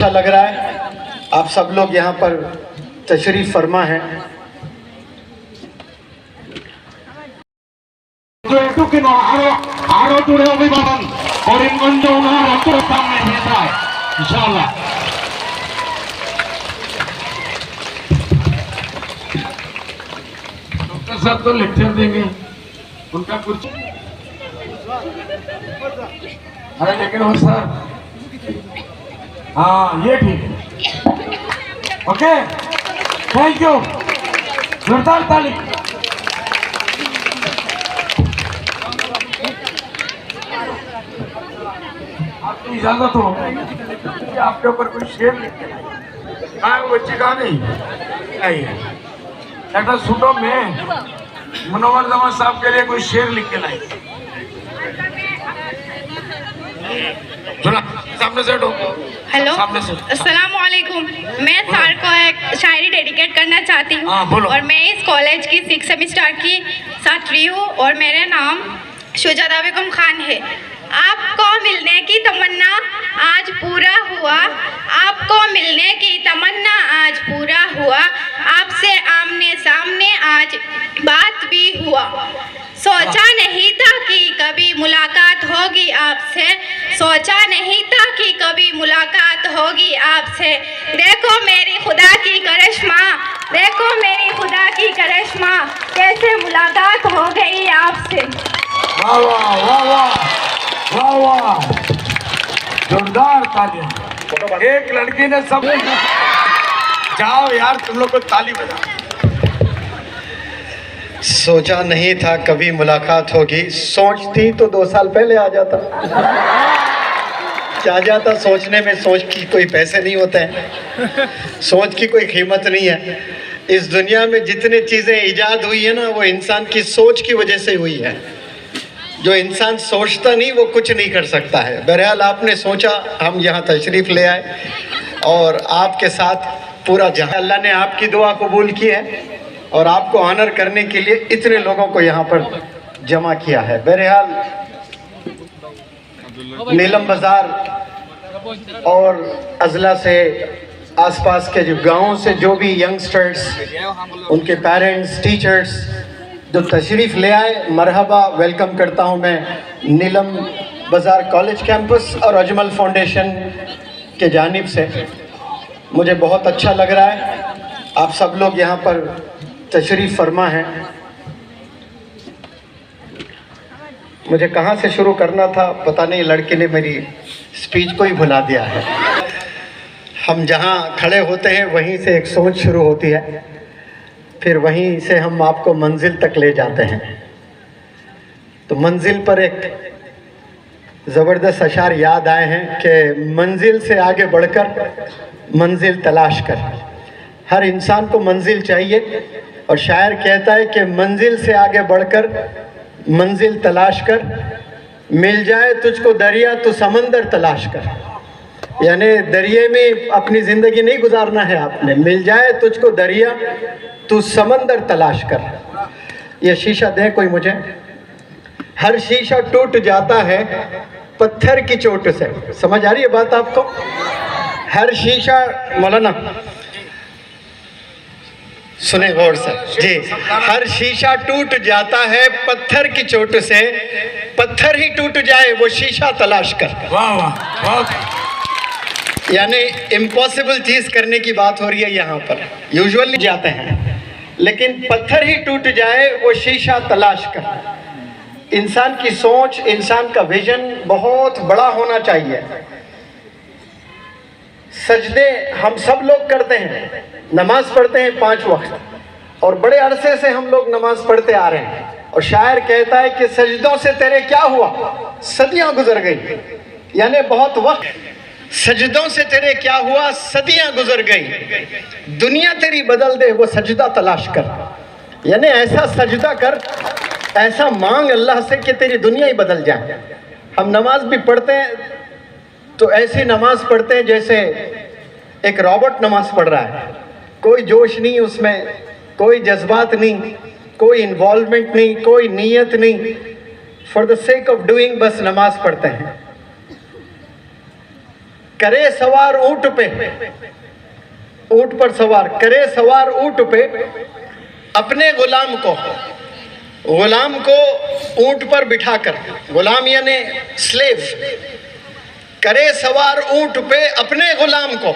अच्छा लग रहा है आप सब लोग यहाँ पर तशरीफ फरमा है। আরো দূরে অভিবাদন করিমগঞ্জ ওনার অন্তর সামনে নিয়ে যায় ইনশাআল্লাহ। डॉक्टर साहब तो लेक्चर देंगे उनका कुछ अरे लेकिन हो सर हाँ ये ठीक है ओके थैंक यू जोरदार ताली। आपकी इजाजत हो कि आपके ऊपर कोई शेर लिख के वो बच्ची कहा नहीं डॉक्टर सुटो में मुनव्वर जमान साहब के लिए कोई शेर लिख के लाई सामने से हटो। हेलो अस्सलाम वालेकुम। मैं सर को एक शायरी डेडिकेट करना चाहती हूँ और मैं इस कॉलेज की 6 सेमेस्टर की छात्री हूँ और मेरा नाम शुजाता बेगम खान है। आपको मिलने की तमन्ना आज पूरा हुआ, आपको मिलने की तमन्ना आज पूरा हुआ, आपसे आमने सामने आज बात भी हुआ। सोचा नहीं था कि कभी मुलाकात होगी आपसे, सोचा नहीं था कि कभी मुलाकात होगी आपसे। देखो मेरी खुदा की करिश्मा, देखो मेरी खुदा की करिश्मा, कैसे मुलाकात हो गई आपसे। वाह वाह वाह वाह वाह वाह जोरदार तालियां। एक लड़की ने सब जाओ यार तुम लोग को ताली बजाओ। सोचा नहीं था कभी मुलाकात होगी, सोचती तो 2 साल पहले आ जाता। क्या जाता सोचने में, सोच की कोई पैसे नहीं होते हैं, सोच की कोई कीमत नहीं है। इस दुनिया में जितनी चीज़ें ईजाद हुई है ना वो इंसान की सोच की वजह से हुई है। जो इंसान सोचता नहीं वो कुछ नहीं कर सकता है। बहरहाल आपने सोचा, हम यहाँ तशरीफ़ ले आए और आपके साथ पूरा जहां अल्लाह ने आपकी दुआ कबूल की है और आपको ऑनर करने के लिए इतने लोगों को यहाँ पर जमा किया है। बहरहाल नीलम बाज़ार और अजला से आसपास के जो गाँव से जो भी यंगस्टर्स, उनके पेरेंट्स, टीचर्स जो तशरीफ़ ले आए, मरहबा वेलकम करता हूँ मैं नीलम बाज़ार कॉलेज कैंपस और अजमल फाउंडेशन के जानिब से। मुझे बहुत अच्छा लग रहा है आप सब लोग यहाँ पर तशरीफ़ फरमा है। मुझे कहाँ से शुरू करना था पता नहीं, लड़के ने मेरी स्पीच को ही भुला दिया है। हम जहाँ खड़े होते हैं वहीं से एक सोच शुरू होती है, फिर वहीं से हम आपको मंजिल तक ले जाते हैं। तो मंजिल पर एक ज़बरदस्त अशार याद आए हैं कि मंजिल से आगे बढ़कर मंजिल तलाश कर। हर इंसान को मंजिल चाहिए और शायर कहता है कि मंजिल से आगे बढ़कर मंजिल तलाश कर, मिल जाए तुझको दरिया तो समंदर तलाश कर। यानी दरिया में अपनी ज़िंदगी नहीं गुजारना है आपने, मिल जाए तुझको दरिया तू समंदर तलाश कर। ये शीशा दे कोई मुझे। हर शीशा टूट जाता है पत्थर की चोट से। समझ आ रही है बात आपको? हर शीशा, मौलाना सुने गौर से जी, हर शीशा टूट जाता है पत्थर की चोट से, पत्थर ही टूट जाए वो शीशा तलाश कर। वाह वाह वाह। यानी इम्पॉसिबल चीज़ करने की बात हो रही है यहाँ पर। यूजुअली जाते हैं लेकिन पत्थर ही टूट जाए वो शीशा तलाश कर। इंसान की सोच, इंसान का विजन बहुत बड़ा होना चाहिए। सजदे हम सब लोग करते हैं, नमाज पढ़ते हैं 5 वक्त और बड़े अरसे से हम लोग नमाज पढ़ते आ रहे हैं। और शायर कहता है कि सजदों से तेरे क्या हुआ, सदियां गुजर गई। यानी बहुत वक्त, सजदों से तेरे क्या हुआ, सदियां गुजर गई। दुनिया तेरी बदल दे वो सजदा तलाश कर। यानी ऐसा सजदा कर, ऐसा मांग अल्लाह से कि तेरी दुनिया ही बदल जाए। हम नमाज भी पढ़ते हैं तो ऐसी नमाज पढ़ते हैं जैसे एक रॉबोट नमाज पढ़ रहा है। कोई जोश नहीं उसमें, कोई जज्बात नहीं, कोई इन्वॉल्वमेंट नहीं, कोई नीयत नहीं। For the sake of doing बस नमाज पढ़ते हैं। करे सवार ऊंट पे, ऊंट पर सवार, करे सवार ऊंट पे अपने गुलाम को ऊंट पर बिठाकर, गुलाम यानी स्लेव, करे सवार ऊंट पे अपने गुलाम को,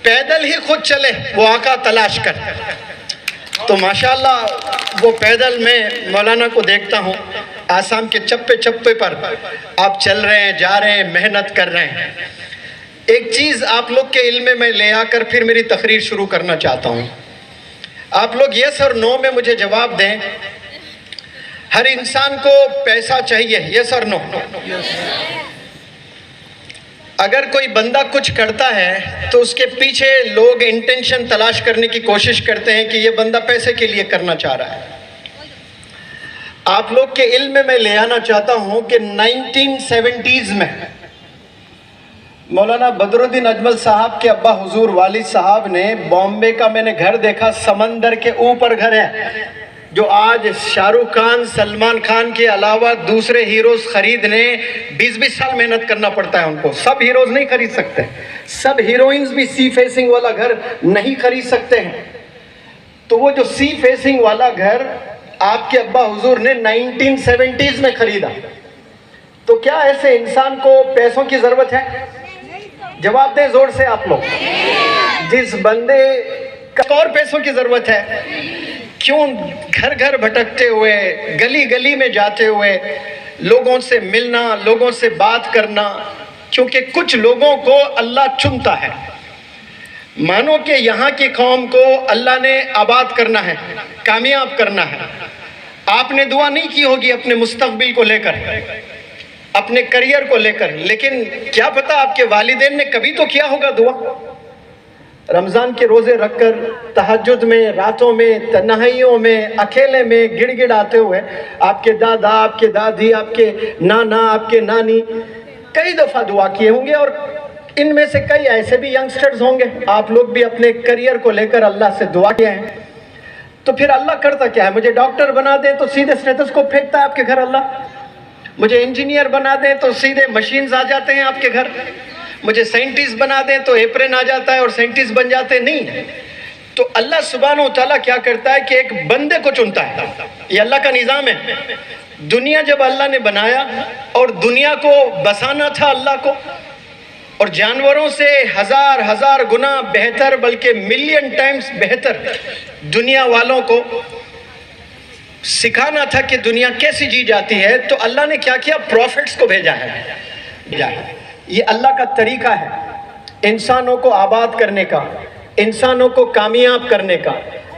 पैदल ही खुद चले वो आका तलाश कर। तो माशाल्लाह वो पैदल में मौलाना को देखता हूँ, आसाम के चप्पे चप्पे पर आप चल रहे हैं, जा रहे हैं, मेहनत कर रहे हैं। एक चीज़ आप लोग के इल्म में ले आकर फिर मेरी तकरीर शुरू करना चाहता हूँ। आप लोग यस और नो में मुझे जवाब दें। हर इंसान को पैसा चाहिए, यस और नो? अगर कोई बंदा कुछ करता है तो उसके पीछे लोग इंटेंशन तलाश करने की कोशिश करते हैं कि ये बंदा पैसे के लिए करना चाह रहा है। आप लोग के इल्म में ले आना चाहता हूं कि 1970s में मौलाना बदरुद्दीन अजमल साहब के अब्बा हुजूर वालिद साहब ने बॉम्बे का, मैंने घर देखा, समंदर के ऊपर घर है, जो आज शाहरुख खान, सलमान खान के अलावा दूसरे हीरोज खरीदने 20-20 साल मेहनत करना पड़ता है उनको। सब हीरोज नहीं खरीद सकते, सब हीरोइंस भी सी फेसिंग वाला घर नहीं खरीद सकते हैं। तो वो जो सी फेसिंग वाला घर आपके अब्बा हुजूर ने 1970s में खरीदा। तो क्या ऐसे इंसान को पैसों की जरूरत है? जवाब दें जोर से आप लोग। जिस बंदे को और पैसों की जरूरत है, क्यों घर घर भटकते हुए, गली गली में जाते हुए, लोगों से मिलना, लोगों से बात करना? क्योंकि कुछ लोगों को अल्लाह चुनता है। मानो कि यहाँ की कौम को अल्लाह ने आबाद करना है, कामयाब करना है। आपने दुआ नहीं की होगी अपने मुस्तकबिल को लेकर, अपने करियर को लेकर, लेकिन क्या पता आपके वालिदैन ने कभी तो किया होगा दुआ। रमज़ान के रोज़े रखकर तहज्जुद में, रातों में, तन्हाइयों में, अकेले में गिड़गिड़ाते हुए आपके दादा, आपके दादी, आपके नाना, आपके नानी कई दफ़ा दुआ किए होंगे। और इनमें से कई ऐसे भी यंगस्टर्स होंगे, आप लोग भी अपने करियर को लेकर अल्लाह से दुआ किए हैं। तो फिर अल्लाह करता क्या है? मुझे डॉक्टर बना दे तो सीधे स्टेथोस्कोप फेंकता है आपके घर अल्लाह। मुझे इंजीनियर बना दें तो सीधे मशीन्स आ जाते हैं आपके घर। मुझे साइंटिस्ट बना दें तो एप्रेन आ जाता है और साइंटिस्ट बन जाते नहीं। तो अल्लाह सुब्हानहू तआला क्या करता है कि एक बंदे को चुनता है। ये अल्लाह का निज़ाम है। दुनिया जब अल्लाह ने बनाया और दुनिया को बसाना था अल्लाह को, और जानवरों से हजार हजार गुना बेहतर, बल्कि मिलियन टाइम्स बेहतर दुनिया वालों को सिखाना था कि दुनिया कैसी जी जाती है। तो अल्लाह ने क्या किया? प्रॉफिट्स को भेजा है। ये अल्लाह का तरीका है इंसानों को आबाद करने का, इंसानों को कामयाब करने का,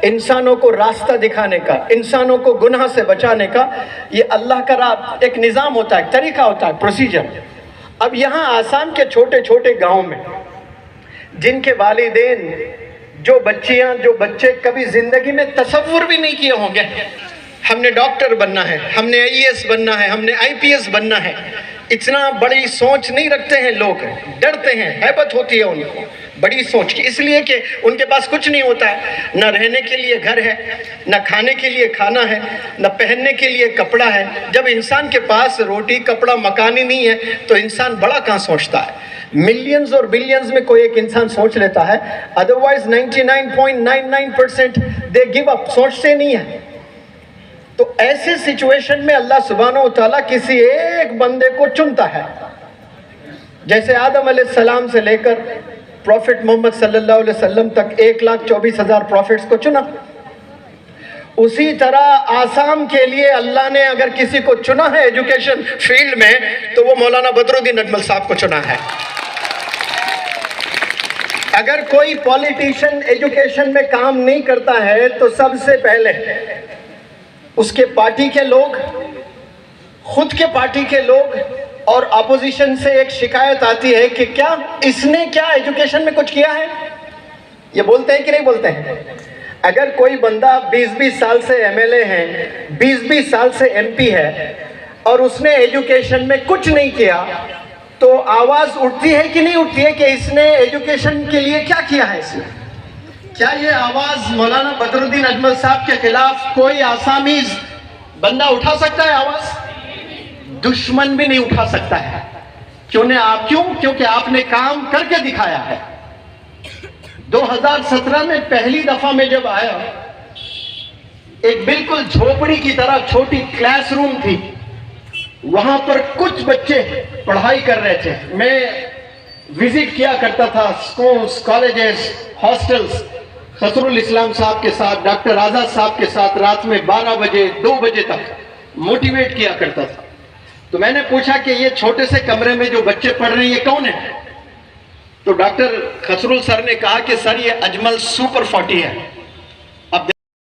इंसानों को रास्ता दिखाने का, इंसानों को गुनाह से बचाने का। ये अल्लाह का एक निज़ाम होता है, तरीका होता है, प्रोसीजर। अब यहाँ आसाम के छोटे छोटे गाँव में जिनके वालिदैन, जो बच्चियाँ, जो बच्चे कभी ज़िंदगी में तसव्वुर भी नहीं किए होंगे हमने डॉक्टर बनना है, हमने आईएएस बनना है, हमने आईपीएस बनना है, इतना बड़ी सोच नहीं रखते हैं लोग, डरते हैं, हैबत होती है उनको बड़ी सोच की, इसलिए कि उनके पास कुछ नहीं होता है। न रहने के लिए घर है, न खाने के लिए खाना है, न पहनने के लिए कपड़ा है। जब इंसान के पास रोटी, कपड़ा, मकान ही नहीं है तो इंसान बड़ा कहाँ सोचता है? मिलियंस और बिलियंस में कोई एक इंसान सोच लेता है, अदरवाइज 99.99% दे गिव अप, सोचते नहीं है। तो ऐसे सिचुएशन में अल्लाह सुब्हानहू तआला किसी एक बंदे को चुनता है। जैसे आदम अलैहिस्सलाम से लेकर प्रॉफिट मोहम्मद सल्लल्लाहु अलैहि वसल्लम तक 1,24,000 प्रॉफिट्स को चुना, उसी तरह आसाम के लिए अल्लाह ने अगर किसी को चुना है एजुकेशन फील्ड में तो वो मौलाना बदरुद्दीन अजमल साहब को चुना है। अगर कोई पॉलिटिशियन एजुकेशन में काम नहीं करता है तो सबसे पहले उसके पार्टी के लोग, खुद के पार्टी के लोग और अपोजिशन से एक शिकायत आती है कि क्या इसने क्या एजुकेशन में कुछ किया है? ये बोलते हैं कि नहीं बोलते हैं? अगर कोई बंदा 20-20 साल से एमएलए है, 20-20 साल से एमपी है और उसने एजुकेशन में कुछ नहीं किया तो आवाज़ उठती है कि नहीं उठती है कि इसने एजुकेशन के लिए क्या किया है इसने? क्या ये आवाज़ मौलाना बदरुद्दीन अजमल साहब के खिलाफ कोई आसामीज बंदा उठा सकता है आवाज़? दुश्मन भी नहीं उठा सकता है। क्योंकि आपने काम करके दिखाया है। 2017 में पहली दफा मैं जब आया, एक बिल्कुल झोपड़ी की तरह छोटी क्लासरूम थी, वहां पर कुछ बच्चे पढ़ाई कर रहे थे। मैं विजिट किया करता था स्कूल्स, कॉलेजेस, हॉस्टल्स, खसरुल इस्लाम साहब के साथ, डॉक्टर आजाद साहब के साथ रात में 12 बजे 2 बजे तक मोटिवेट किया करता था। तो मैंने पूछा कि ये छोटे से कमरे में जो बच्चे पढ़ रहे हैं ये कौन है? तो डॉक्टर खसरुल सर ने कहा कि सर ये अजमल सुपर 40 है।